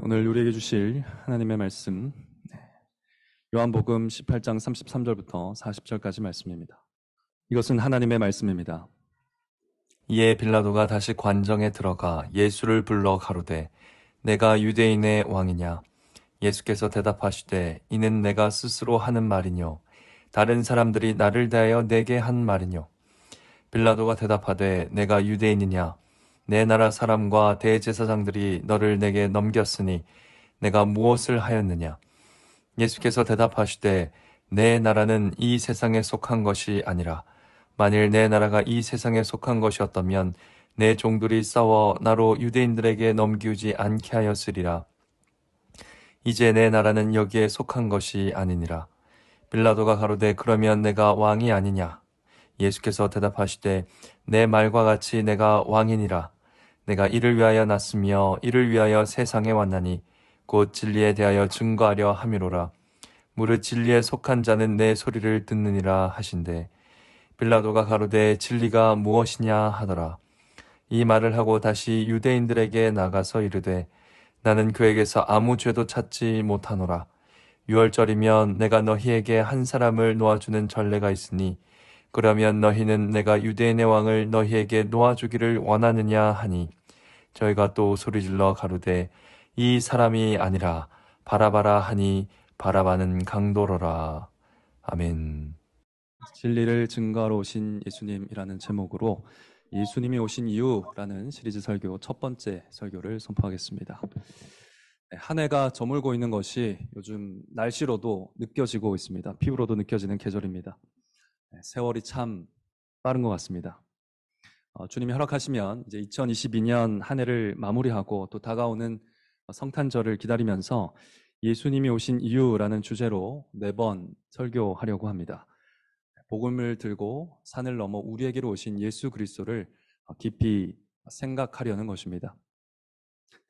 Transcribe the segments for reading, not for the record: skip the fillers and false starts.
오늘 우리에게 주실 하나님의 말씀, 요한복음 18장 33절부터 40절까지 말씀입니다. 이것은 하나님의 말씀입니다. 이에 빌라도가 다시 관정에 들어가 예수를 불러 가로되 내가 유대인의 왕이냐? 예수께서 대답하시되 이는 내가 스스로 하는 말이뇨 다른 사람들이 나를 대하여 내게 한 말이뇨. 빌라도가 대답하되 내가 유대인이냐? 내 나라 사람과 대제사장들이 너를 내게 넘겼으니 내가 무엇을 하였느냐? 예수께서 대답하시되 내 나라는 이 세상에 속한 것이 아니라 만일 내 나라가 이 세상에 속한 것이었다면 내 종들이 싸워 나로 유대인들에게 넘기우지 않게 하였으리라. 이제 내 나라는 여기에 속한 것이 아니니라. 빌라도가 가로되 그러면 내가 왕이 아니냐? 예수께서 대답하시되 내 말과 같이 내가 왕이니라. 내가 이를 위하여 났으며 이를 위하여 세상에 왔나니 곧 진리에 대하여 증거하려 함이로라. 무릇 진리에 속한 자는 내 소리를 듣느니라 하신대. 빌라도가 가로되 진리가 무엇이냐 하더라. 이 말을 하고 다시 유대인들에게 나가서 이르되 나는 그에게서 아무 죄도 찾지 못하노라. 유월절이면 내가 너희에게 한 사람을 놓아주는 전례가 있으니 그러면 너희는 내가 유대인의 왕을 너희에게 놓아주기를 원하느냐 하니 저희가 또 소리질러 가로되 이 사람이 아니라 바라바라 하니 바라바는 강도로라. 아멘. 진리를 증거하러 오신 예수님이라는 제목으로 예수님이 오신 이유라는 시리즈 설교 첫 번째 설교를 선포하겠습니다. 한 해가 저물고 있는 것이 요즘 날씨로도 느껴지고 있습니다. 피부로도 느껴지는 계절입니다. 세월이 참 빠른 것 같습니다. 주님이 허락하시면 이제 2022년 한 해를 마무리하고 또 다가오는 성탄절을 기다리면서 예수님이 오신 이유라는 주제로 매번 설교하려고 합니다. 복음을 들고 산을 넘어 우리에게로 오신 예수 그리스도를 깊이 생각하려는 것입니다.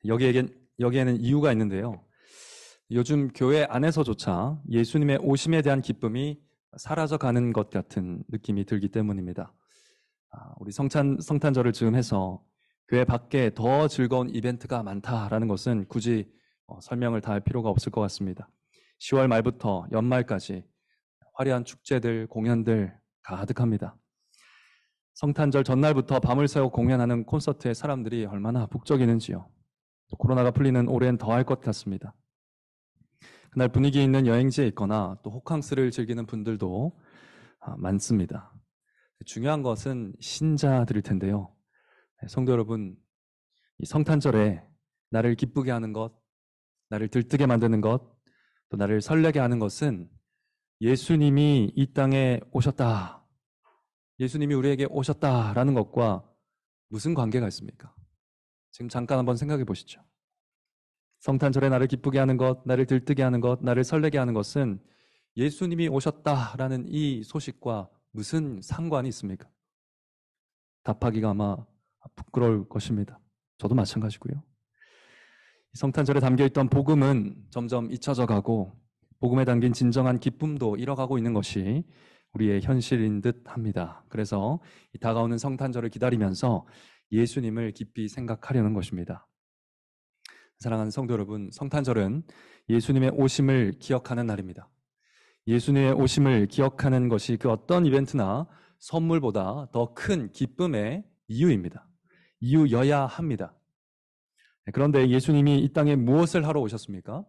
여기에는 이유가 있는데요. 요즘 교회 안에서조차 예수님의 오심에 대한 기쁨이 사라져가는 것 같은 느낌이 들기 때문입니다. 우리 성탄절을 즈음해서 교회 밖에 더 즐거운 이벤트가 많다라는 것은 굳이 설명을 다 할 필요가 없을 것 같습니다. 10월 말부터 연말까지 화려한 축제들, 공연들 가득합니다. 성탄절 전날부터 밤을 새워 공연하는 콘서트에 사람들이 얼마나 북적이는지요. 또 코로나가 풀리는 올해는 더 할 것 같습니다. 그날 분위기 있는 여행지에 있거나 또 호캉스를 즐기는 분들도 많습니다. 중요한 것은 신자들일 텐데요. 성도 여러분, 이 성탄절에 나를 기쁘게 하는 것, 나를 들뜨게 만드는 것, 또 나를 설레게 하는 것은 예수님이 이 땅에 오셨다, 예수님이 우리에게 오셨다라는 것과 무슨 관계가 있습니까? 지금 잠깐 한번 생각해 보시죠. 성탄절에 나를 기쁘게 하는 것, 나를 들뜨게 하는 것, 나를 설레게 하는 것은 예수님이 오셨다라는 이 소식과 무슨 상관이 있습니까? 답하기가 아마 부끄러울 것입니다. 저도 마찬가지고요. 성탄절에 담겨있던 복음은 점점 잊혀져 가고 복음에 담긴 진정한 기쁨도 잃어가고 있는 것이 우리의 현실인 듯 합니다. 그래서 이 다가오는 성탄절을 기다리면서 예수님을 깊이 생각하려는 것입니다. 사랑하는 성도 여러분, 성탄절은 예수님의 오심을 기억하는 날입니다. 예수님의 오심을 기억하는 것이 그 어떤 이벤트나 선물보다 더 큰 기쁨의 이유입니다. 이유여야 합니다. 그런데 예수님이 이 땅에 무엇을 하러 오셨습니까?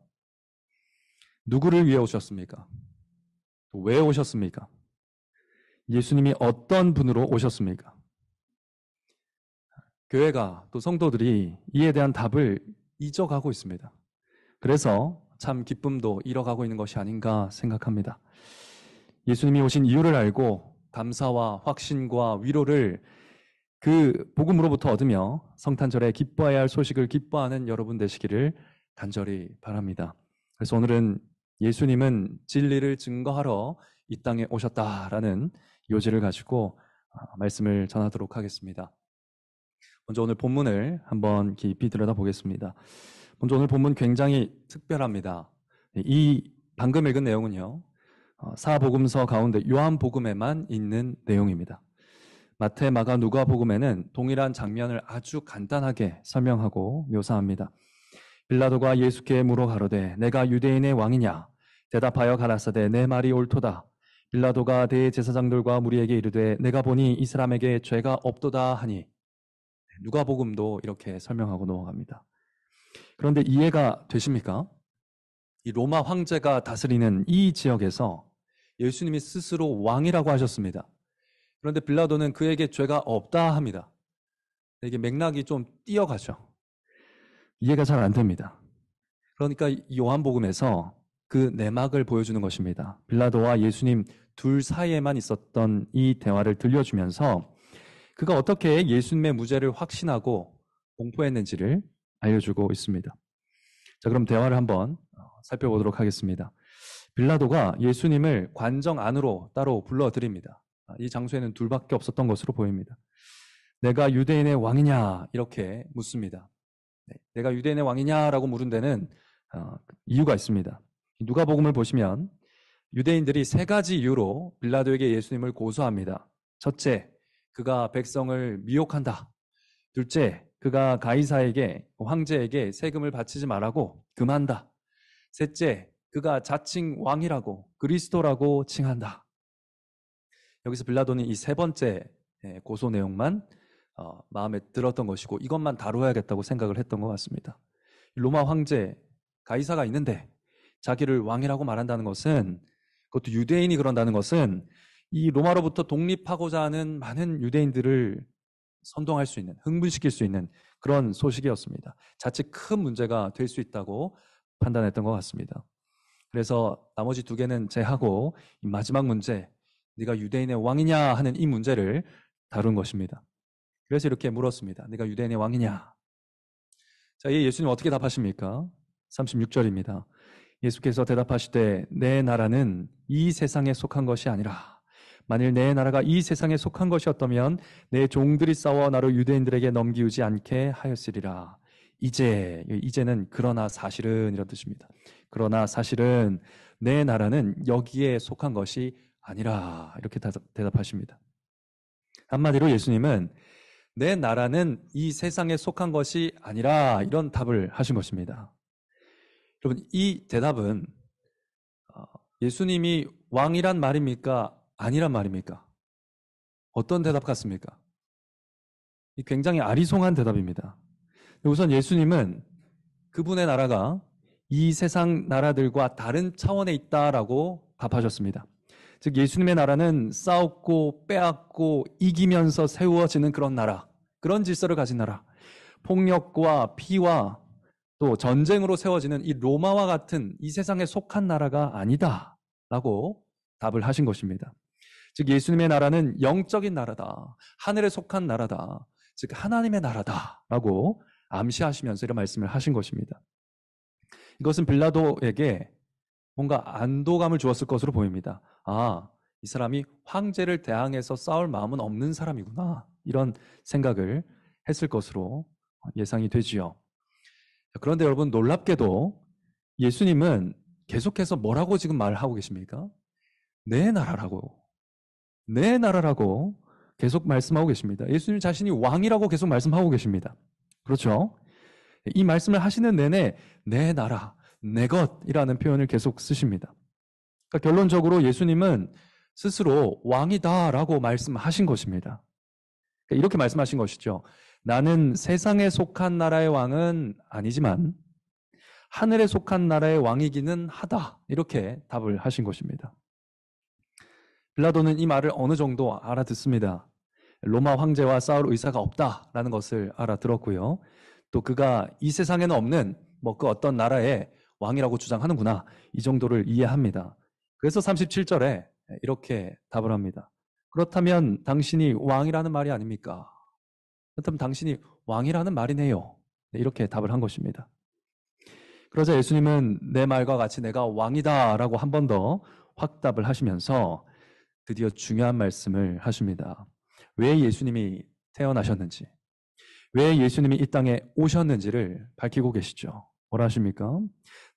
누구를 위해 오셨습니까? 또 왜 오셨습니까? 예수님이 어떤 분으로 오셨습니까? 교회가 또 성도들이 이에 대한 답을 잊어가고 있습니다. 그래서 참 기쁨도 잃어가고 있는 것이 아닌가 생각합니다. 예수님이 오신 이유를 알고 감사와 확신과 위로를 그 복음으로부터 얻으며 성탄절에 기뻐해야 할 소식을 기뻐하는 여러분 되시기를 간절히 바랍니다. 그래서 오늘은 예수님은 진리를 증거하러 이 땅에 오셨다라는 요지를 가지고 말씀을 전하도록 하겠습니다. 먼저 오늘 본문을 한번 깊이 들여다보겠습니다. 먼저 오늘 본문 굉장히 특별합니다. 이 방금 읽은 내용은요, 사복음서 가운데 요한복음에만 있는 내용입니다. 마태, 마가, 누가복음에는 동일한 장면을 아주 간단하게 설명하고 묘사합니다. 빌라도가 예수께 물어 가로되 내가 유대인의 왕이냐? 대답하여 가라사대 내 말이 옳도다. 빌라도가 대제사장들과 무리에게 이르되 내가 보니 이 사람에게 죄가 없도다 하니 누가복음도 이렇게 설명하고 넘어갑니다. 그런데 이해가 되십니까? 이 로마 황제가 다스리는 이 지역에서 예수님이 스스로 왕이라고 하셨습니다. 그런데 빌라도는 그에게 죄가 없다 합니다. 이게 맥락이 좀 뛰어가죠. 이해가 잘 안 됩니다. 그러니까 요한복음에서 그 내막을 보여주는 것입니다. 빌라도와 예수님 둘 사이에만 있었던 이 대화를 들려주면서 그가 어떻게 예수님의 무죄를 확신하고 공포했는지를 알려주고 있습니다. 자, 그럼 대화를 한번 살펴보도록 하겠습니다. 빌라도가 예수님을 관정 안으로 따로 불러드립니다. 이 장소에는 둘밖에 없었던 것으로 보입니다. 내가 유대인의 왕이냐? 이렇게 묻습니다. 내가 유대인의 왕이냐라고 물은 데는 이유가 있습니다. 누가복음을 보시면 유대인들이 세 가지 이유로 빌라도에게 예수님을 고소합니다. 첫째, 그가 백성을 미혹한다. 둘째, 그가 가이사에게 황제에게 세금을 바치지 말라고 금한다. 셋째, 그가 자칭 왕이라고 그리스도라고 칭한다. 여기서 빌라도는 이 세 번째 고소 내용만 마음에 들었던 것이고 이것만 다루어야겠다고 생각을 했던 것 같습니다. 로마 황제 가이사가 있는데 자기를 왕이라고 말한다는 것은, 그것도 유대인이 그런다는 것은 이 로마로부터 독립하고자 하는 많은 유대인들을 선동할 수 있는, 흥분시킬 수 있는 그런 소식이었습니다. 자칫 큰 문제가 될 수 있다고 판단했던 것 같습니다. 그래서 나머지 두 개는 제하고 이 마지막 문제, 네가 유대인의 왕이냐 하는 이 문제를 다룬 것입니다. 그래서 이렇게 물었습니다. 네가 유대인의 왕이냐? 자, 이 예수님 어떻게 답하십니까? 36절입니다. 예수께서 대답하시되 내 나라는 이 세상에 속한 것이 아니라 만일 내 나라가 이 세상에 속한 것이었다면 내 종들이 싸워 나를 유대인들에게 넘기우지 않게 하였으리라. 이제는 그러나 사실은 이런 뜻입니다. 그러나 사실은 내 나라는 여기에 속한 것이 아니라 이렇게 대답하십니다. 한마디로 예수님은 내 나라는 이 세상에 속한 것이 아니라 이런 답을 하신 것입니다. 여러분, 이 대답은 예수님이 왕이란 말입니까? 아니란 말입니까? 어떤 대답 같습니까? 굉장히 아리송한 대답입니다. 우선 예수님은 그분의 나라가 이 세상 나라들과 다른 차원에 있다라고 답하셨습니다. 즉 예수님의 나라는 싸웠고 빼앗고 이기면서 세워지는 그런 나라, 그런 질서를 가진 나라, 폭력과 피와 또 전쟁으로 세워지는 이 로마와 같은 이 세상에 속한 나라가 아니다라고 답을 하신 것입니다. 즉 예수님의 나라는 영적인 나라다, 하늘에 속한 나라다, 즉 하나님의 나라다라고 암시하시면서 이런 말씀을 하신 것입니다. 이것은 빌라도에게 뭔가 안도감을 주었을 것으로 보입니다. 아, 이 사람이 황제를 대항해서 싸울 마음은 없는 사람이구나, 이런 생각을 했을 것으로 예상이 되지요. 그런데 여러분, 놀랍게도 예수님은 계속해서 뭐라고 지금 말하고 계십니까? 내 나라라고 계속 말씀하고 계십니다. 예수님 자신이 왕이라고 계속 말씀하고 계십니다. 그렇죠? 이 말씀을 하시는 내내 내 나라, 내 것이라는 표현을 계속 쓰십니다. 그러니까 결론적으로 예수님은 스스로 왕이다라고 말씀하신 것입니다. 그러니까 이렇게 말씀하신 것이죠. 나는 세상에 속한 나라의 왕은 아니지만 하늘에 속한 나라의 왕이기는 하다, 이렇게 답을 하신 것입니다. 빌라도는 이 말을 어느 정도 알아듣습니다. 로마 황제와 싸울 의사가 없다라는 것을 알아들었고요. 또 그가 이 세상에는 없는 그 어떤 나라의 왕이라고 주장하는구나, 이 정도를 이해합니다. 그래서 37절에 이렇게 답을 합니다. 그렇다면 당신이 왕이라는 말이 아닙니까? 그렇다면 당신이 왕이라는 말이네요. 이렇게 답을 한 것입니다. 그러자 예수님은 내 말과 같이 내가 왕이다라고 한 번 더 확답을 하시면서 드디어 중요한 말씀을 하십니다. 왜 예수님이 태어나셨는지, 왜 예수님이 이 땅에 오셨는지를 밝히고 계시죠. 뭐라 하십니까?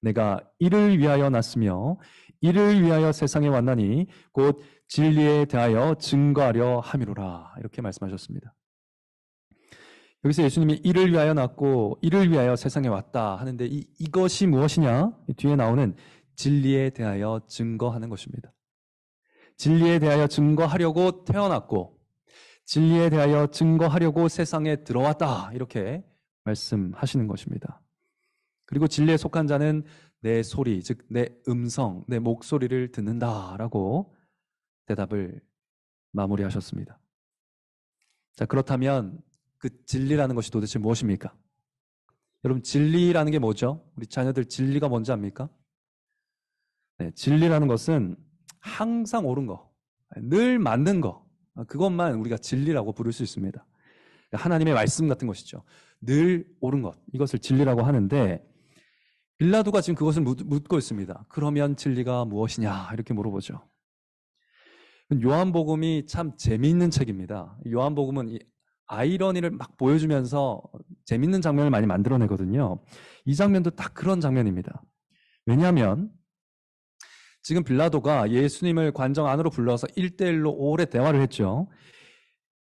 내가 이를 위하여 났으며 이를 위하여 세상에 왔나니 곧 진리에 대하여 증거하려 함이로라, 이렇게 말씀하셨습니다. 여기서 예수님이 이를 위하여 낳고 이를 위하여 세상에 왔다 하는데 이것이 무엇이냐? 뒤에 나오는 진리에 대하여 증거하는 것입니다. 진리에 대하여 증거하려고 태어났고 진리에 대하여 증거하려고 세상에 들어왔다 이렇게 말씀하시는 것입니다. 그리고 진리에 속한 자는 내 소리, 즉 내 음성, 내 목소리를 듣는다라고 대답을 마무리하셨습니다. 자, 그렇다면 그 진리라는 것이 도대체 무엇입니까? 여러분, 진리라는 게 뭐죠? 우리 자녀들 진리가 뭔지 압니까? 네, 진리라는 것은 항상 옳은 거, 늘 맞는 거, 그것만 우리가 진리라고 부를 수 있습니다. 하나님의 말씀 같은 것이죠. 늘 옳은 것, 이것을 진리라고 하는데 빌라도가 지금 그것을 묻고 있습니다. 그러면 진리가 무엇이냐 이렇게 물어보죠. 요한복음이 참 재미있는 책입니다. 요한복음은 이 아이러니를 막 보여주면서 재밌는 장면을 많이 만들어내거든요. 이 장면도 딱 그런 장면입니다. 왜냐하면 지금 빌라도가 예수님을 관정 안으로 불러서 1대1로 오래 대화를 했죠.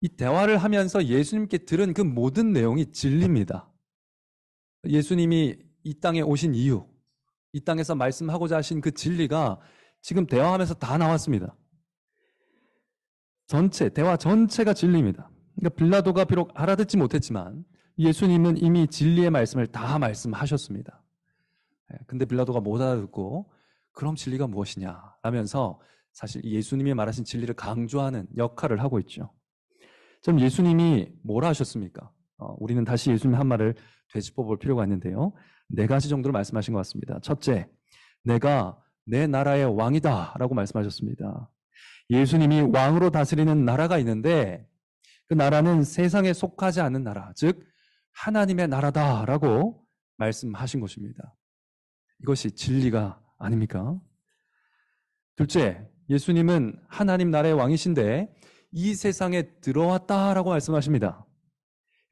이 대화를 하면서 예수님께 들은 그 모든 내용이 진리입니다. 예수님이 이 땅에 오신 이유, 이 땅에서 말씀하고자 하신 그 진리가 지금 대화하면서 다 나왔습니다. 대화 전체가 진리입니다. 그러니까 빌라도가 비록 알아듣지 못했지만 예수님은 이미 진리의 말씀을 다 말씀하셨습니다. 근데 빌라도가 못 알아듣고 그럼 진리가 무엇이냐 라면서 사실 예수님이 말하신 진리를 강조하는 역할을 하고 있죠. 그럼 예수님이 뭐라 하셨습니까? 우리는 다시 예수님 한 말을 되짚어 볼 필요가 있는데요. 4가지 정도를 말씀하신 것 같습니다. 첫째, 내가 내 나라의 왕이다 라고 말씀하셨습니다. 예수님이 왕으로 다스리는 나라가 있는데 그 나라는 세상에 속하지 않는 나라, 즉 하나님의 나라다라고 말씀하신 것입니다. 이것이 진리가 아닙니까? 둘째, 예수님은 하나님 나라의 왕이신데 이 세상에 들어왔다라고 말씀하십니다.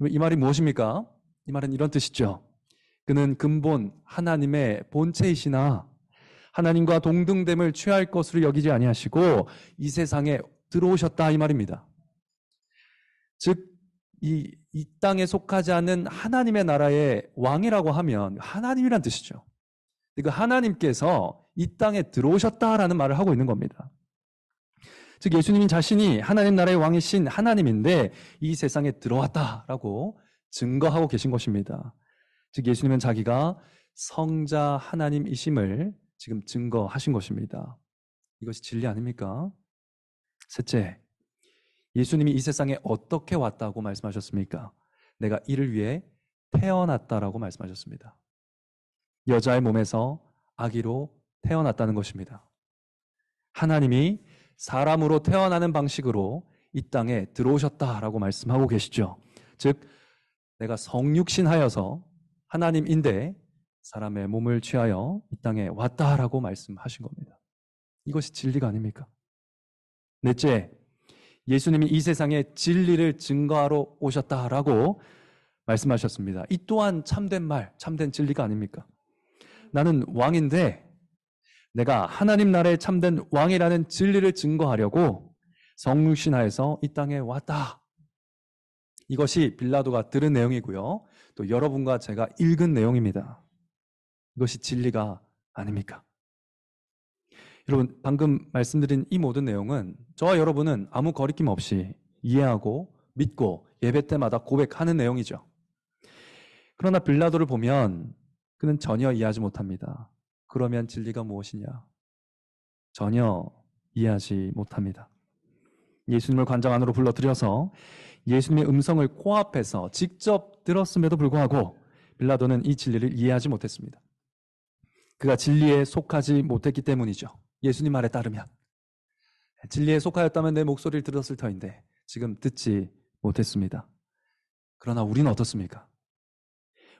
이 말이 무엇입니까? 이 말은 이런 뜻이죠. 그는 근본 하나님의 본체이시나 하나님과 동등됨을 취할 것으로 여기지 아니하시고 이 세상에 들어오셨다 이 말입니다. 즉 이 땅에 속하지 않는 하나님의 나라의 왕이라고 하면 하나님이란 뜻이죠. 그 하나님께서 이 땅에 들어오셨다라는 말을 하고 있는 겁니다. 즉 예수님이 자신이 하나님 나라의 왕이신 하나님인데 이 세상에 들어왔다라고 증거하고 계신 것입니다. 즉 예수님은 자기가 성자 하나님이심을 지금 증거하신 것입니다. 이것이 진리 아닙니까? 셋째, 예수님이 이 세상에 어떻게 왔다고 말씀하셨습니까? 내가 이를 위해 태어났다라고 말씀하셨습니다. 여자의 몸에서 아기로 태어났다는 것입니다. 하나님이 사람으로 태어나는 방식으로 이 땅에 들어오셨다라고 말씀하고 계시죠. 즉 내가 성육신하여서 하나님인데 사람의 몸을 취하여 이 땅에 왔다라고 말씀하신 겁니다. 이것이 진리가 아닙니까? 넷째, 예수님이 이 세상에 진리를 증거하러 오셨다라고 말씀하셨습니다. 이 또한 참된 말, 참된 진리가 아닙니까? 나는 왕인데 내가 하나님 나라의 참된 왕이라는 진리를 증거하려고 성육신하여서 이 땅에 왔다. 이것이 빌라도가 들은 내용이고요. 또 여러분과 제가 읽은 내용입니다. 이것이 진리가 아닙니까? 여러분, 방금 말씀드린 이 모든 내용은 저와 여러분은 아무 거리낌 없이 이해하고 믿고 예배 때마다 고백하는 내용이죠. 그러나 빌라도를 보면 그는 전혀 이해하지 못합니다. 그러면 진리가 무엇이냐? 전혀 이해하지 못합니다. 예수님을 관장 안으로 불러들여서 예수님의 음성을 코앞에서 직접 들었음에도 불구하고 빌라도는 이 진리를 이해하지 못했습니다. 그가 진리에 속하지 못했기 때문이죠. 예수님 말에 따르면 진리에 속하였다면 내 목소리를 들었을 터인데 지금 듣지 못했습니다. 그러나 우리는 어떻습니까?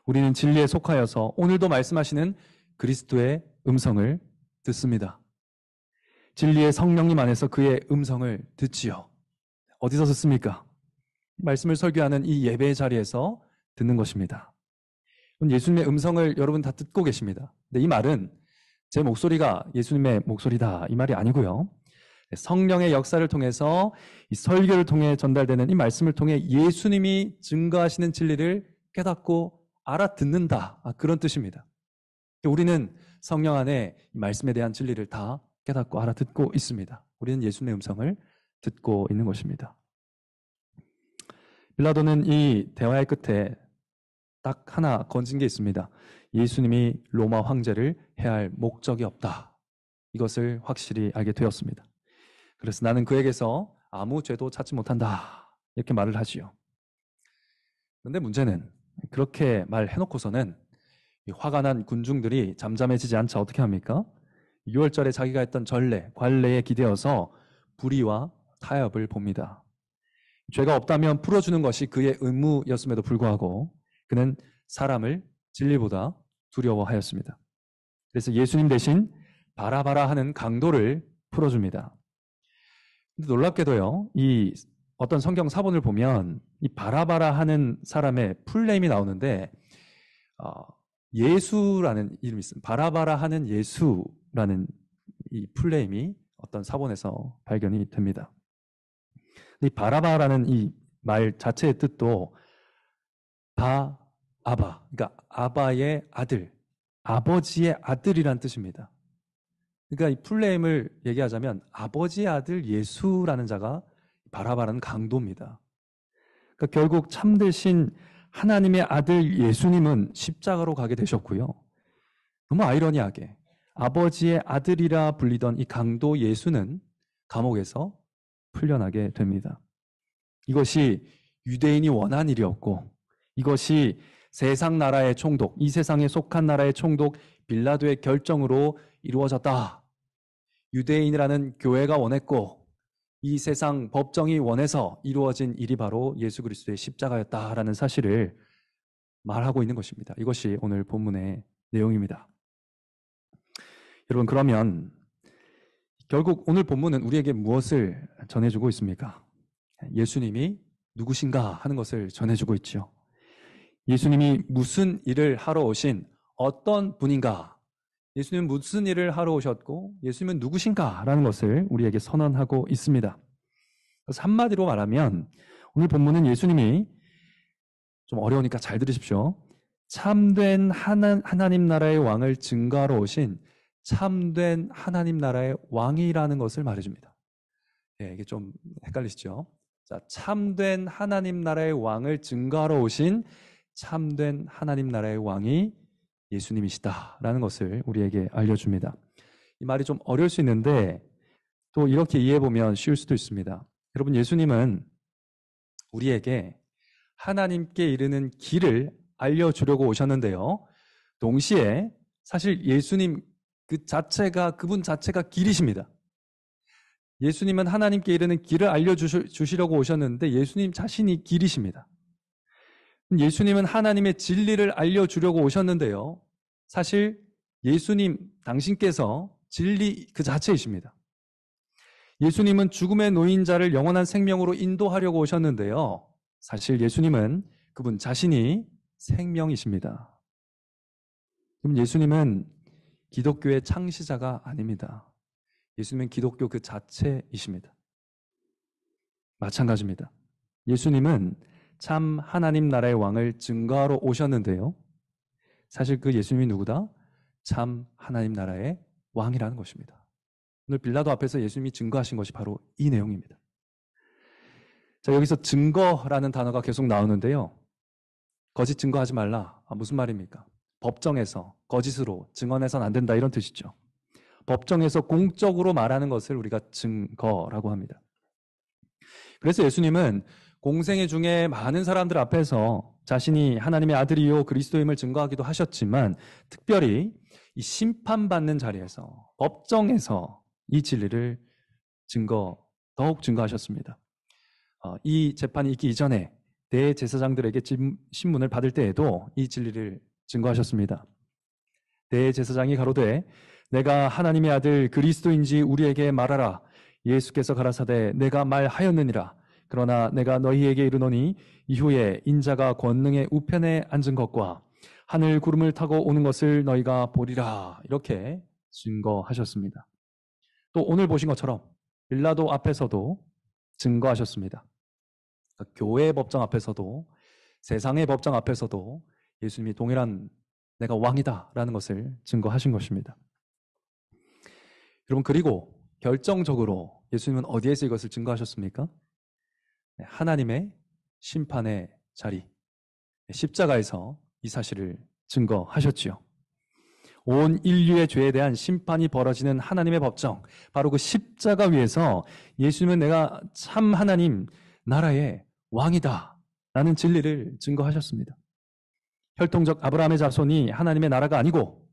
우리는 진리에 속하여서 오늘도 말씀하시는 그리스도의 음성을 듣습니다. 진리의 성령님 안에서 그의 음성을 듣지요. 어디서 듣습니까? 말씀을 설교하는 이 예배의 자리에서 듣는 것입니다. 예수님의 음성을 여러분 다 듣고 계십니다. 근데 이 말은 제 목소리가 예수님의 목소리다 이 말이 아니고요. 성령의 역사를 통해서 이 설교를 통해 전달되는 이 말씀을 통해 예수님이 증거하시는 진리를 깨닫고 알아듣는다. 그런 뜻입니다. 우리는 성령 안에 이 말씀에 대한 진리를 다 깨닫고 알아듣고 있습니다. 우리는 예수님의 음성을 듣고 있는 것입니다. 빌라도는 이 대화의 끝에 딱 하나 건진 게 있습니다. 예수님이 로마 황제를 해할 목적이 없다. 이것을 확실히 알게 되었습니다. 그래서 나는 그에게서 아무 죄도 찾지 못한다. 이렇게 말을 하지요. 그런데 문제는 그렇게 말해놓고서는 화가 난 군중들이 잠잠해지지 않자 어떻게 합니까? 6월절에 자기가 했던 전례, 관례에 기대어서 불의와 타협을 봅니다. 죄가 없다면 풀어주는 것이 그의 의무였음에도 불구하고 그는 사람을 진리보다 두려워하였습니다. 그래서 예수님 대신 바라바라 하는 강도를 풀어줍니다. 근데 놀랍게도요, 이 어떤 성경 사본을 보면 이 바라바라 하는 사람의 풀네임이 나오는데 예수라는 이름이 있습니다. 바라바라 하는 예수라는 이 풀네임이 어떤 사본에서 발견이 됩니다. 이 바라바라는 이 말 자체의 뜻도 아바, 그러니까 아바의 아들, 아버지의 아들이란 뜻입니다. 그러니까 이 풀네임을 얘기하자면 아버지의 아들 예수라는 자가 바라바라는 강도입니다. 그러니까 결국 참되신 하나님의 아들 예수님은 십자가로 가게 되셨고요. 너무 아이러니하게 아버지의 아들이라 불리던 이 강도 예수는 감옥에서 풀려나게 됩니다. 이것이 유대인이 원한 일이었고 이것이 세상 나라의 총독, 이 세상에 속한 나라의 총독 빌라도의 결정으로 이루어졌다. 유대인이라는 교회가 원했고 이 세상 법정이 원해서 이루어진 일이 바로 예수 그리스도의 십자가였다라는 사실을 말하고 있는 것입니다. 이것이 오늘 본문의 내용입니다. 여러분, 그러면 결국 오늘 본문은 우리에게 무엇을 전해주고 있습니까? 예수님이 누구신가 하는 것을 전해주고 있죠. 예수님이 무슨 일을 하러 오신 어떤 분인가? 예수님은 무슨 일을 하러 오셨고 예수님은 누구신가? 라는 것을 우리에게 선언하고 있습니다. 그래서 한마디로 말하면 오늘 본문은 예수님이 좀 어려우니까 잘 들으십시오. 참된 하나님 나라의 왕을 증거하러 오신 참된 하나님 나라의 왕이라는 것을 말해줍니다. 이게 좀 헷갈리시죠? 자, 참된 하나님 나라의 왕을 증거하러 오신 참된 하나님 나라의 왕이 예수님이시다라는 것을 우리에게 알려줍니다. 이 말이 좀 어려울 수 있는데 또 이렇게 이해해보면 쉬울 수도 있습니다. 여러분, 예수님은 우리에게 하나님께 이르는 길을 알려주려고 오셨는데요. 동시에 사실 예수님 그분 자체가 길이십니다. 예수님은 하나님께 이르는 길을 알려주시려고 오셨는데 예수님 자신이 길이십니다. 예수님은 하나님의 진리를 알려주려고 오셨는데요. 사실 예수님 당신께서 진리 그 자체이십니다. 예수님은 죽음에 놓인 자를 영원한 생명으로 인도하려고 오셨는데요. 사실 예수님은 그분 자신이 생명이십니다. 그럼 예수님은 기독교의 창시자가 아닙니다. 예수님은 기독교 그 자체이십니다. 마찬가지입니다. 예수님은 참 하나님 나라의 왕을 증거하러 오셨는데요. 사실 그 예수님이 누구다? 참 하나님 나라의 왕이라는 것입니다. 오늘 빌라도 앞에서 예수님이 증거하신 것이 바로 이 내용입니다. 자, 여기서 증거라는 단어가 계속 나오는데요. 거짓 증거하지 말라. 무슨 말입니까? 법정에서 거짓으로 증언해서는 안 된다 이런 뜻이죠. 법정에서 공적으로 말하는 것을 우리가 증거라고 합니다. 그래서 예수님은 공생애 중에 많은 사람들 앞에서 자신이 하나님의 아들이요 그리스도임을 증거하기도 하셨지만 특별히 이 심판받는 자리에서 법정에서 이 진리를 더욱 증거하셨습니다. 이 재판이 있기 이전에 대제사장들에게 신문을 받을 때에도 이 진리를 증거하셨습니다. 대제사장이 가로되 내가 하나님의 아들 그리스도인지 우리에게 말하라. 예수께서 가라사대 내가 말하였느니라. 그러나 내가 너희에게 이르노니 이후에 인자가 권능의 우편에 앉은 것과 하늘 구름을 타고 오는 것을 너희가 보리라. 이렇게 증거하셨습니다. 또 오늘 보신 것처럼 빌라도 앞에서도 증거하셨습니다. 그러니까 교회의 법정 앞에서도 세상의 법정 앞에서도 예수님이 동일한 내가 왕이다라는 것을 증거하신 것입니다. 여러분, 그리고 결정적으로 예수님은 어디에서 이것을 증거하셨습니까? 하나님의 심판의 자리, 십자가에서 이 사실을 증거하셨지요. 온 인류의 죄에 대한 심판이 벌어지는 하나님의 법정, 바로 그 십자가 위에서 예수님은 내가 참 하나님 나라의 왕이다 라는 진리를 증거하셨습니다. 혈통적 아브라함의 자손이 하나님의 나라가 아니고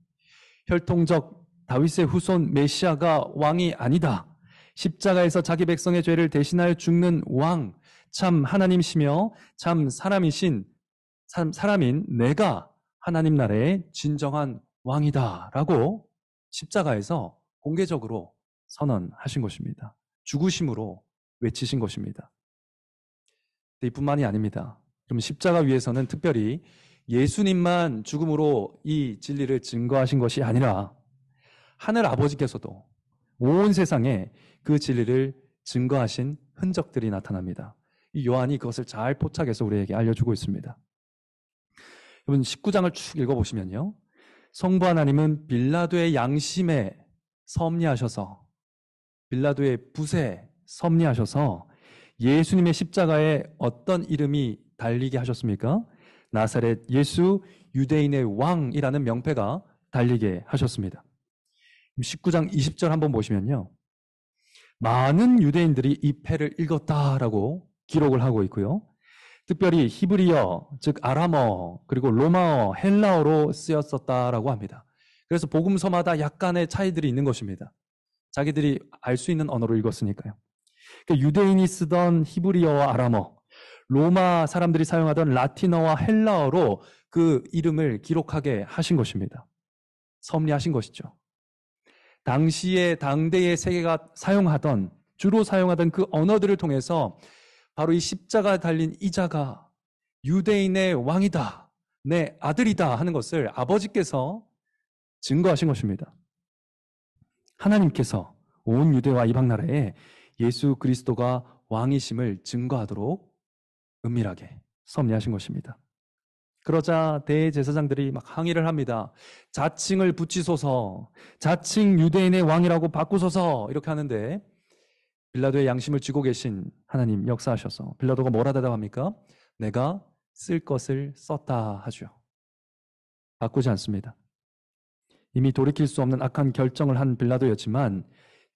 혈통적 다윗의 후손 메시아가 왕이 아니다. 십자가에서 자기 백성의 죄를 대신하여 죽는 왕, 참 하나님이시며 참 사람인 내가 하나님 나라의 진정한 왕이다라고 십자가에서 공개적으로 선언하신 것입니다. 죽으심으로 외치신 것입니다. 이뿐만이 아닙니다. 그럼 십자가 위에서는 특별히 예수님만 죽음으로 이 진리를 증거하신 것이 아니라 하늘 아버지께서도 온 세상에 그 진리를 증거하신 흔적들이 나타납니다. 이 요한이 그것을 잘 포착해서 우리에게 알려주고 있습니다. 여러분 19장을 쭉 읽어보시면요. 성부 하나님은 빌라도의 양심에 섭리하셔서 빌라도의 붓에 섭리하셔서 예수님의 십자가에 어떤 이름이 달리게 하셨습니까? 나사렛 예수 유대인의 왕이라는 명패가 달리게 하셨습니다. 19장 20절 한번 보시면요. 많은 유대인들이 이 패를 읽었다라고 기록을 하고 있고요. 특별히 히브리어, 즉 아람어, 그리고 로마어, 헬라어로 쓰였었다라고 합니다. 그래서 복음서마다 약간의 차이들이 있는 것입니다. 자기들이 알 수 있는 언어로 읽었으니까요. 그러니까 유대인이 쓰던 히브리어와 아람어, 로마 사람들이 사용하던 라틴어와 헬라어로 그 이름을 기록하게 하신 것입니다. 섭리하신 것이죠. 당시에 당대의 세계가 주로 사용하던 그 언어들을 통해서 바로 이 십자가에 달린 이자가 유대인의 왕이다, 내 아들이다 하는 것을 아버지께서 증거하신 것입니다. 하나님께서 온 유대와 이방 나라에 예수 그리스도가 왕이심을 증거하도록 은밀하게 섭리하신 것입니다. 그러자 대제사장들이 막 항의를 합니다. 자칭을 붙이소서, 자칭 유대인의 왕이라고 바꾸소서 이렇게 하는데 빌라도의 양심을 쥐고 계신 하나님 역사하셔서 빌라도가 뭐라 대답합니까? 내가 쓸 것을 썼다 하죠. 바꾸지 않습니다. 이미 돌이킬 수 없는 악한 결정을 한 빌라도였지만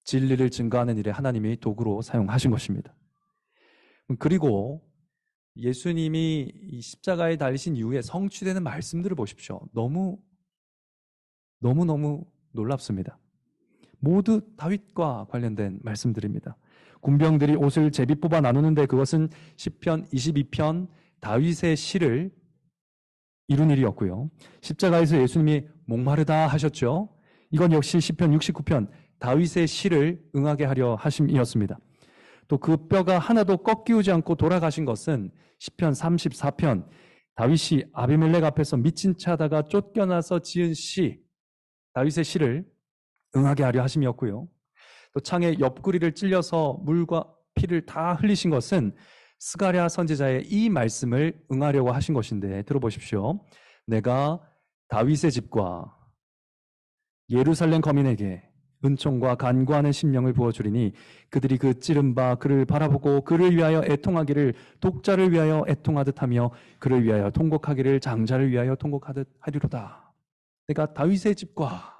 진리를 증거하는 일에 하나님이 도구로 사용하신 것입니다. 그리고 예수님이 이 십자가에 달리신 이후에 성취되는 말씀들을 보십시오. 너무너무 놀랍습니다. 모두 다윗과 관련된 말씀들입니다. 군병들이 옷을 제비 뽑아 나누는데 그것은 시편 22편 다윗의 시를 이룬 일이었고요. 십자가에서 예수님이 목마르다 하셨죠. 이건 역시 시편 69편 다윗의 시를 응하게 하려 하심이었습니다. 또 그 뼈가 하나도 꺾이지 않고 돌아가신 것은 시편 34편 다윗이 아비멜렉 앞에서 미친 채 하다가 쫓겨나서 지은 시 다윗의 시를 응하게 하려 하심이었고요. 또 창에 옆구리를 찔려서 물과 피를 다 흘리신 것은 스가랴 선지자의 이 말씀을 응하려고 하신 것인데 들어보십시오. 내가 다윗의 집과 예루살렘 거민에게 은총과 간구하는 심령을 부어주리니 그들이 그 찌른 바 그를 바라보고 그를 위하여 애통하기를 독자를 위하여 애통하듯 하며 그를 위하여 통곡하기를 장자를 위하여 통곡하듯 하리로다. 내가 다윗의 집과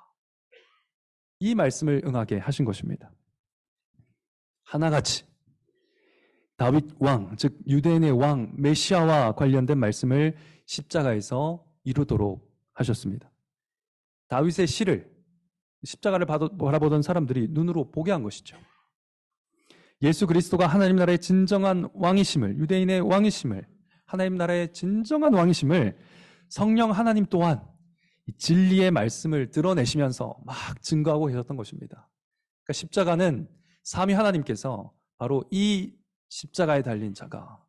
이 말씀을 응하게 하신 것입니다. 하나같이 다윗 왕, 즉 유대인의 왕 메시아와 관련된 말씀을 십자가에서 이루도록 하셨습니다. 다윗의 시를 십자가를 바라보던 사람들이 눈으로 보게 한 것이죠. 예수 그리스도가 하나님 나라의 진정한 왕이심을, 유대인의 왕이심을, 하나님 나라의 진정한 왕이심을 성령 하나님 또한 진리의 말씀을 드러내시면서 막 증거하고 계셨던 것입니다. 그러니까 십자가는 삼위 하나님께서 바로 이 십자가에 달린 자가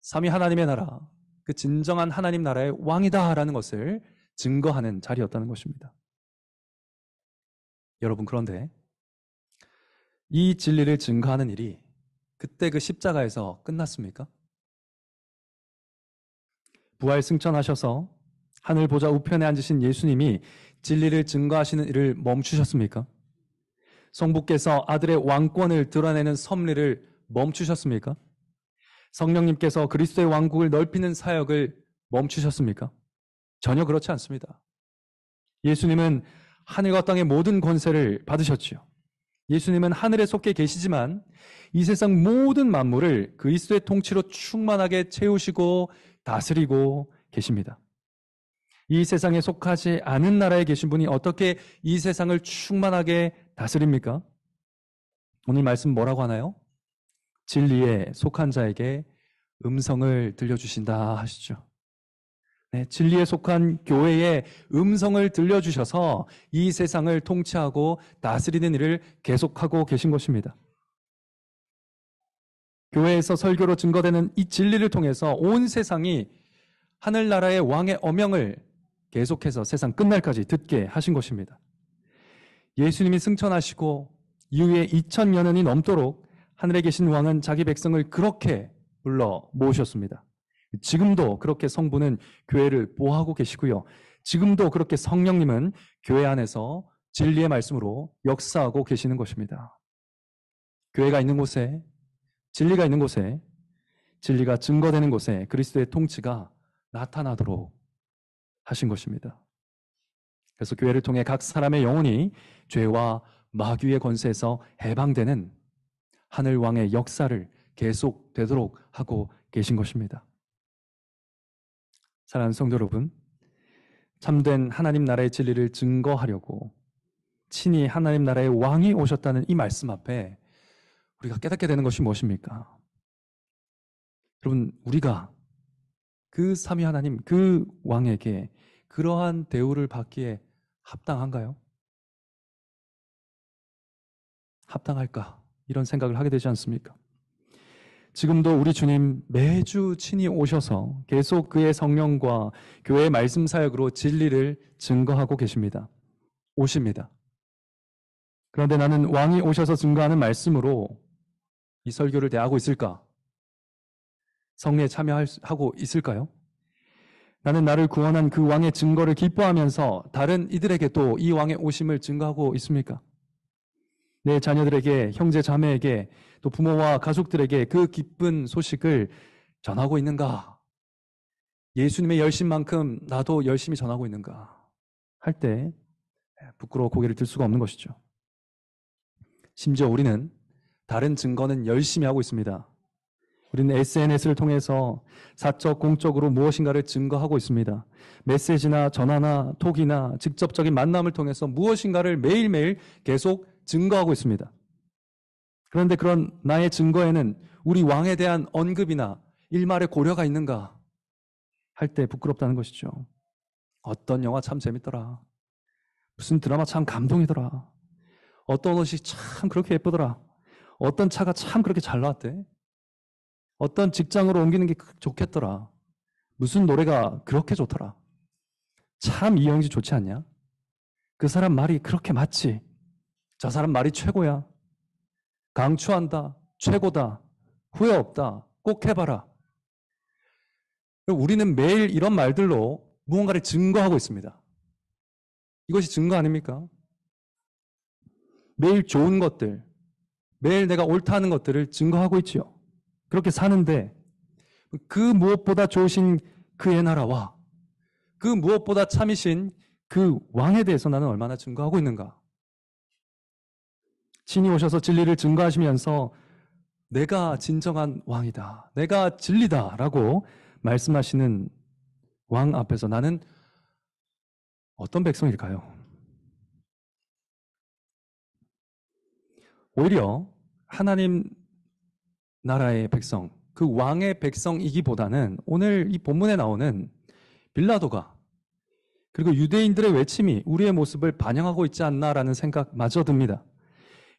삼위 하나님의 나라, 그 진정한 하나님 나라의 왕이다라는 것을 증거하는 자리였다는 것입니다. 여러분, 그런데 이 진리를 증거하는 일이 그때 그 십자가에서 끝났습니까? 부활 승천하셔서 하늘 보좌 우편에 앉으신 예수님이 진리를 증거하시는 일을 멈추셨습니까? 성부께서 아들의 왕권을 드러내는 섭리를 멈추셨습니까? 성령님께서 그리스도의 왕국을 넓히는 사역을 멈추셨습니까? 전혀 그렇지 않습니다. 예수님은 하늘과 땅의 모든 권세를 받으셨지요. 예수님은 하늘에 속해 계시지만 이 세상 모든 만물을 그리스도의 통치로 충만하게 채우시고 다스리고 계십니다. 이 세상에 속하지 않은 나라에 계신 분이 어떻게 이 세상을 충만하게 다스립니까? 오늘 말씀 뭐라고 하나요? 진리에 속한 자에게 음성을 들려주신다 하시죠. 네, 진리에 속한 교회에 음성을 들려주셔서 이 세상을 통치하고 다스리는 일을 계속하고 계신 것입니다. 교회에서 설교로 증거되는 이 진리를 통해서 온 세상이 하늘나라의 왕의 어명을 계속해서 세상 끝날까지 듣게 하신 것입니다. 예수님이 승천하시고 이후에 2000년이 넘도록 하늘에 계신 왕은 자기 백성을 그렇게 불러 모으셨습니다. 지금도 그렇게 성부는 교회를 보호하고 계시고요. 지금도 그렇게 성령님은 교회 안에서 진리의 말씀으로 역사하고 계시는 것입니다. 교회가 있는 곳에, 진리가 있는 곳에, 진리가 증거되는 곳에 그리스도의 통치가 나타나도록 하신 것입니다. 그래서 교회를 통해 각 사람의 영혼이 죄와 마귀의 권세에서 해방되는 하늘 왕의 역사를 계속되도록 하고 계신 것입니다. 사랑하는 성도 여러분, 참된 하나님 나라의 진리를 증거하려고 친히 하나님 나라의 왕이 오셨다는 이 말씀 앞에 우리가 깨닫게 되는 것이 무엇입니까? 여러분, 우리가 그 삼위 하나님, 그 왕에게 그러한 대우를 받기에 합당한가요? 합당할까? 이런 생각을 하게 되지 않습니까? 지금도 우리 주님 매주 친히 오셔서 계속 그의 성령과 교회의 말씀 사역으로 진리를 증거하고 계십니다. 오십니다. 그런데 나는 왕이 오셔서 증거하는 말씀으로 이 설교를 대하고 있을까? 성례에 참여하고 있을까요? 나는 나를 구원한 그 왕의 증거를 기뻐하면서 다른 이들에게도 이 왕의 오심을 증거하고 있습니까? 내 자녀들에게, 형제 자매에게, 또 부모와 가족들에게 그 기쁜 소식을 전하고 있는가? 예수님의 열심만큼 나도 열심히 전하고 있는가? 할 때 부끄러워 고개를 들 수가 없는 것이죠. 심지어 우리는 다른 증거는 열심히 하고 있습니다. 우리는 SNS를 통해서 사적, 공적으로 무엇인가를 증거하고 있습니다. 메시지나 전화나 톡이나 직접적인 만남을 통해서 무엇인가를 매일매일 계속 증거하고 있습니다. 그런데 그런 나의 증거에는 우리 왕에 대한 언급이나 일말의 고려가 있는가 할 때 부끄럽다는 것이죠. 어떤 영화 참 재밌더라. 무슨 드라마 참 감동이더라. 어떤 옷이 참 그렇게 예쁘더라. 어떤 차가 참 그렇게 잘 나왔대. 어떤 직장으로 옮기는 게 좋겠더라. 무슨 노래가 그렇게 좋더라. 참 이영지 좋지 않냐? 그 사람 말이 그렇게 맞지. 저 사람 말이 최고야. 강추한다. 최고다. 후회 없다. 꼭 해봐라. 우리는 매일 이런 말들로 무언가를 증거하고 있습니다. 이것이 증거 아닙니까? 매일 좋은 것들, 매일 내가 옳다 하는 것들을 증거하고 있지요. 그렇게 사는데 그 무엇보다 좋으신 그의 나라와 그 무엇보다 참이신 그 왕에 대해서 나는 얼마나 증거하고 있는가? 친히 오셔서 진리를 증거하시면서 내가 진정한 왕이다. 내가 진리다라고 말씀하시는 왕 앞에서 나는 어떤 백성일까요? 오히려 하나님 나라의 백성, 그 왕의 백성이기보다는 오늘 이 본문에 나오는 빌라도가 그리고 유대인들의 외침이 우리의 모습을 반영하고 있지 않나라는 생각마저 듭니다.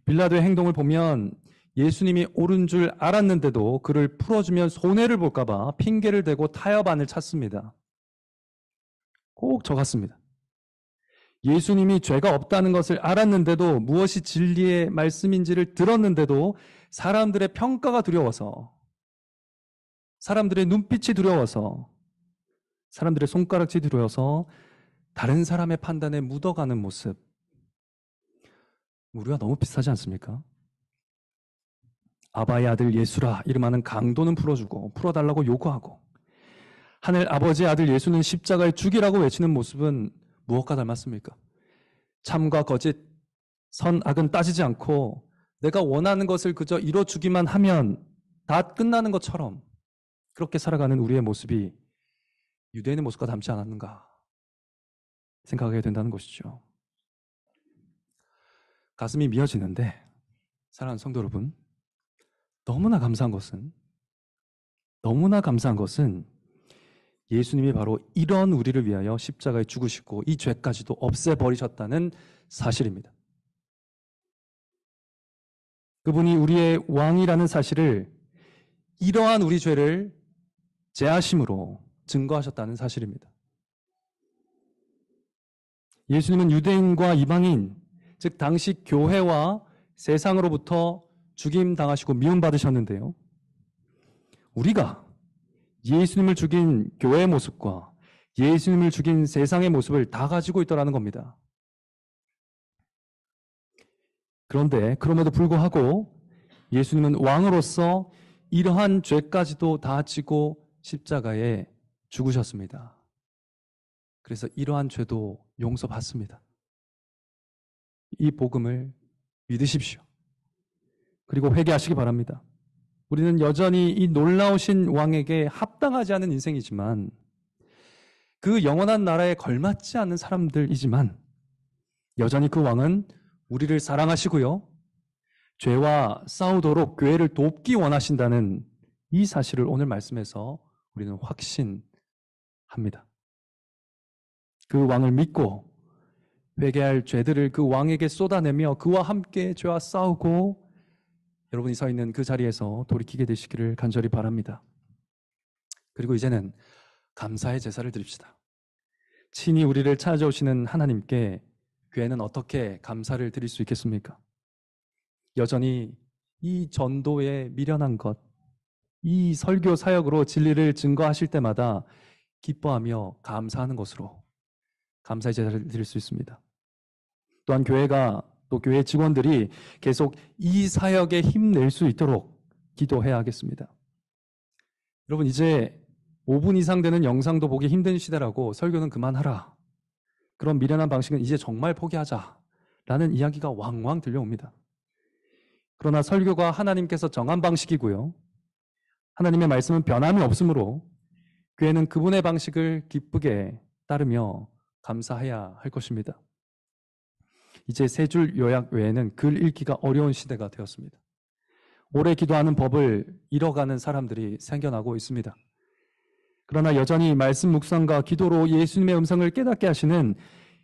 빌라도의 행동을 보면 예수님이 옳은 줄 알았는데도 그를 풀어주면 손해를 볼까 봐 핑계를 대고 타협안을 찾습니다. 꼭 저 같습니다. 예수님이 죄가 없다는 것을 알았는데도, 무엇이 진리의 말씀인지를 들었는데도 사람들의 평가가 두려워서, 사람들의 눈빛이 두려워서, 사람들의 손가락질이 두려워서 다른 사람의 판단에 묻어가는 모습, 우리가 너무 비슷하지 않습니까? 아바의 아들 예수라 이름하는 강도는 풀어주고 풀어달라고 요구하고, 하늘 아버지의 아들 예수는 십자가에 죽이라고 외치는 모습은 무엇과 닮았습니까? 참과 거짓, 선악은 따지지 않고 내가 원하는 것을 그저 이뤄주기만 하면 다 끝나는 것처럼 그렇게 살아가는 우리의 모습이 유대인의 모습과 닮지 않았는가 생각하게 된다는 것이죠. 가슴이 미어지는데, 사랑하는 성도 여러분, 너무나 감사한 것은 예수님이 바로 이런 우리를 위하여 십자가에 죽으시고 이 죄까지도 없애버리셨다는 사실입니다. 그분이 우리의 왕이라는 사실을, 이러한 우리 죄를 제하심으로 증거하셨다는 사실입니다. 예수님은 유대인과 이방인, 즉 당시 교회와 세상으로부터 죽임당하시고 미움받으셨는데요, 우리가 예수님을 죽인 교회의 모습과 예수님을 죽인 세상의 모습을 다 가지고 있더라는 겁니다. 그런데 그럼에도 불구하고 예수님은 왕으로서 이러한 죄까지도 다 지고 십자가에 죽으셨습니다. 그래서 이러한 죄도 용서받습니다. 이 복음을 믿으십시오. 그리고 회개하시기 바랍니다. 우리는 여전히 이 놀라우신 왕에게 합당하지 않은 인생이지만, 그 영원한 나라에 걸맞지 않는 사람들이지만, 여전히 그 왕은 우리를 사랑하시고요, 죄와 싸우도록 교회를 돕기 원하신다는 이 사실을 오늘 말씀에서 우리는 확신합니다. 그 왕을 믿고 회개할 죄들을 그 왕에게 쏟아내며 그와 함께 죄와 싸우고 여러분이 서 있는 그 자리에서 돌이키게 되시기를 간절히 바랍니다. 그리고 이제는 감사의 제사를 드립시다. 친히 우리를 찾아오시는 하나님께 교회는 어떻게 감사를 드릴 수 있겠습니까? 여전히 이 전도에 미련한 것, 이 설교 사역으로 진리를 증거하실 때마다 기뻐하며 감사하는 것으로 감사의 제사를 드릴 수 있습니다. 또한 교회가, 또 교회 직원들이 계속 이 사역에 힘낼 수 있도록 기도해야 하겠습니다. 여러분, 이제 5분 이상 되는 영상도 보기 힘든 시대라고 설교는 그만하라, 그런 미련한 방식은 이제 정말 포기하자라는 이야기가 왕왕 들려옵니다. 그러나 설교가 하나님께서 정한 방식이고요, 하나님의 말씀은 변함이 없으므로 교회는 그분의 방식을 기쁘게 따르며 감사해야 할 것입니다. 이제 세 줄 요약 외에는 글 읽기가 어려운 시대가 되었습니다. 오래 기도하는 법을 잃어가는 사람들이 생겨나고 있습니다. 그러나 여전히 말씀 묵상과 기도로 예수님의 음성을 깨닫게 하시는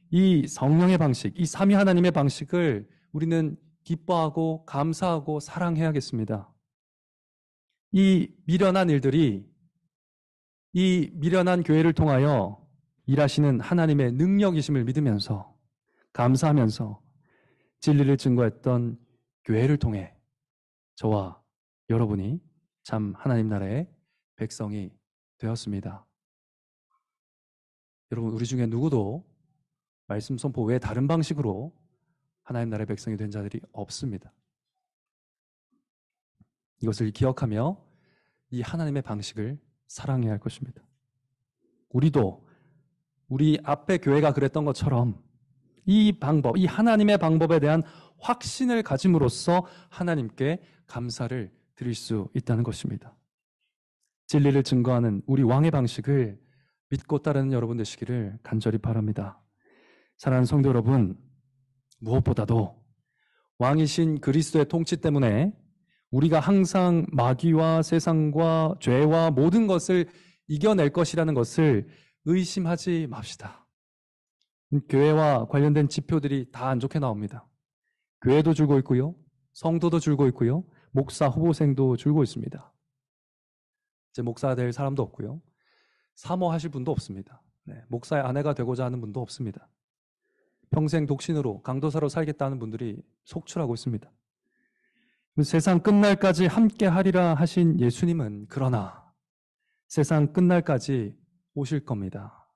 이 성령의 방식, 이 삼위 하나님의 방식을 우리는 기뻐하고 감사하고 사랑해야겠습니다. 이 미련한 일들이, 이 미련한 교회를 통하여 일하시는 하나님의 능력이심을 믿으면서 감사하면서 진리를 증거했던 교회를 통해 저와 여러분이 참 하나님 나라의 백성이 되었습니다. 여러분, 우리 중에 누구도 말씀 선포 외에 다른 방식으로 하나님 나라의 백성이 된 자들이 없습니다. 이것을 기억하며 이 하나님의 방식을 사랑해야 할 것입니다. 우리도 우리 앞에 교회가 그랬던 것처럼 이 방법, 이 하나님의 방법에 대한 확신을 가짐으로써 하나님께 감사를 드릴 수 있다는 것입니다. 진리를 증거하는 우리 왕의 방식을 믿고 따르는 여러분 되시기를 간절히 바랍니다. 사랑하는 성도 여러분, 무엇보다도 왕이신 그리스도의 통치 때문에 우리가 항상 마귀와 세상과 죄와 모든 것을 이겨낼 것이라는 것을 의심하지 맙시다. 교회와 관련된 지표들이 다 안 좋게 나옵니다. 교회도 줄고 있고요, 성도도 줄고 있고요, 목사 후보생도 줄고 있습니다. 이제 목사 될 사람도 없고요, 사모하실 분도 없습니다. 목사의 아내가 되고자 하는 분도 없습니다. 평생 독신으로 강도사로 살겠다는 분들이 속출하고 있습니다. 세상 끝날까지 함께 하리라 하신 예수님은 그러나 세상 끝날까지 오실 겁니다.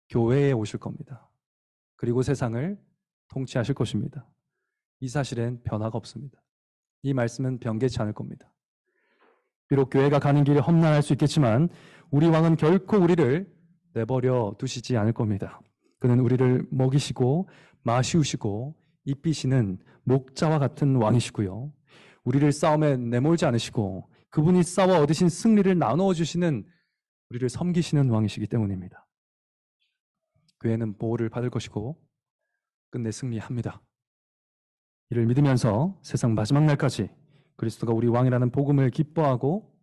교회에 오실 겁니다. 그리고 세상을 통치하실 것입니다. 이 사실엔 변화가 없습니다. 이 말씀은 변개치 않을 겁니다. 비록 교회가 가는 길이 험난할 수 있겠지만 우리 왕은 결코 우리를 내버려 두시지 않을 겁니다. 그는 우리를 먹이시고 마시우시고 입히시는 목자와 같은 왕이시고요. 우리를 싸움에 내몰지 않으시고 그분이 싸워 얻으신 승리를 나누어 주시는 우리를 섬기시는 왕이시기 때문입니다. 교회는 보호를 받을 것이고 끝내 승리합니다. 이를 믿으면서 세상 마지막 날까지 그리스도가 우리 왕이라는 복음을 기뻐하고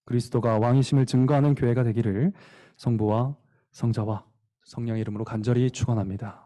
그리스도가 왕이심을 증거하는 교회가 되기를 성부와 성자와 성령의 이름으로 간절히 축원합니다.